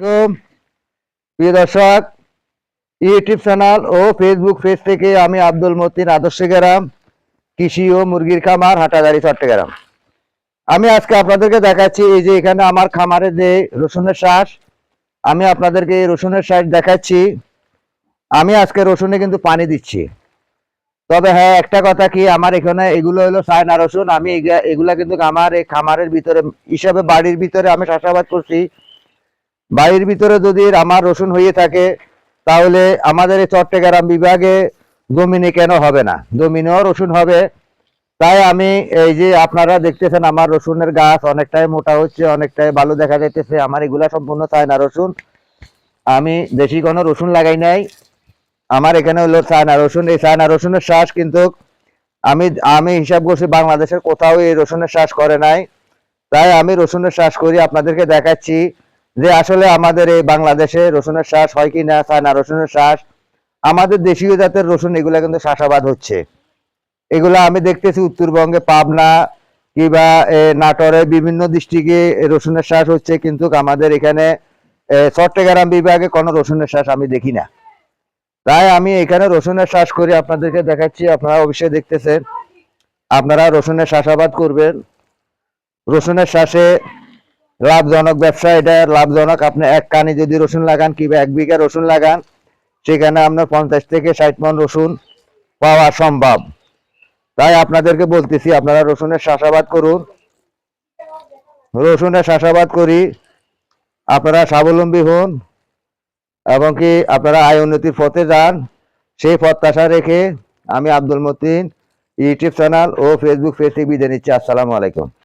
প্রিয় দর্শক, YouTube channel ও Facebook page থেকে আমি আব্দুল মতিন, আদর্শ গ্রাম, কৃষি ও মুরগির খামার, হাটাজারি, চট্টগ্রাম। আমি আজকে আপনাদেরকে দেখাচ্ছি এই যে এখানে আমার খামারে যে রসুনের শ্বাস, আমি আপনাদেরকে এই রসুনের শ্বাস দেখাচ্ছি। আমি আজকে রসুনে কিন্তু পানি দিচ্ছি। তবে হ্যাঁ, একটা কথা কি, আমার এখানে এগুলো হলো চায়না রসুন। আমি এগুলা কিন্তু আমার এই খামারের ভিতরে হিসাবে বাড়ির ভিতরে আমি চাষাবাদ করছি। বাড়ির ভিতরে যদি আমার রসুন হয়ে থাকে তাহলে আমাদের এই চট্টগ্রাম বিভাগে জমিনে কেন হবে না, জমিনেও রসুন হবে। তাই আমি এই যে আপনারা দেখতেছেন আমার রসুনের গাছ অনেকটাই মোটা হচ্ছে, অনেকটাই ভালো দেখা যাইতেছে। আমার এগুলা সম্পূর্ণ চায়না রসুন, আমি দেশি কোনো রসুন লাগাই নাই। আমার এখানে হলো চায়না রসুন। এই চায়না রসুনের শ্বাস কিন্তু আমি আমি হিসাব করছি বাংলাদেশের কোথাও এই রসুনের শ্বাস করে নাই। তাই আমি রসুনের শ্বাস করি, আপনাদেরকে দেখাচ্ছি যে আসলে আমাদের এই বাংলাদেশে রসুনের শ্বাস হয় কি না। চায়না রসুনের শ্বাস, আমাদের দেশীয় জাতের রসুন, এগুলা কিন্তু চাষাবাদ হচ্ছে। এগুলা আমি দেখতেছি উত্তরবঙ্গে, পাবনা কিংবা নাটোরের বিভিন্ন ডিস্ট্রিক্টে রসুনের শ্বাস হচ্ছে, কিন্তু আমাদের এখানে চট্টগ্রাম বিভাগে কোনো রসুনের শ্বাস আমি দেখি না। তাই আমি এখানে রসুনের শ্বাস করি, আপনাদেরকে দেখাচ্ছি। আপনারা অবশ্যই দেখতেছেন, আপনারা রসুনের চাষাবাদ করবেন। রসুনের শ্বাসে লাভজনক ব্যবসা, এটা লাভজনক। আপনি এক কানি যদি রসুন লাগান কিংবা 1 বিঘা রসুন লাগান, সেখানে আপনার 50 থেকে 60 মণ রসুন পাওয়া সম্ভব। তাই আপনাদেরকে বলতেছি, আপনারা রসুনের চাষাবাদ করুন। রসুনের চাষাবাদ করি আপনারা স্বাবলম্বী হন এবং কি আপনারা আয় উন্নতির পথে যান, সেই প্রত্যাশা রেখে আমি আব্দুল মতিন ইউটিউব চ্যানেল ও ফেসবুক পেজ থেকে বিদায় নিচ্ছি। আসসালামু আলাইকুম।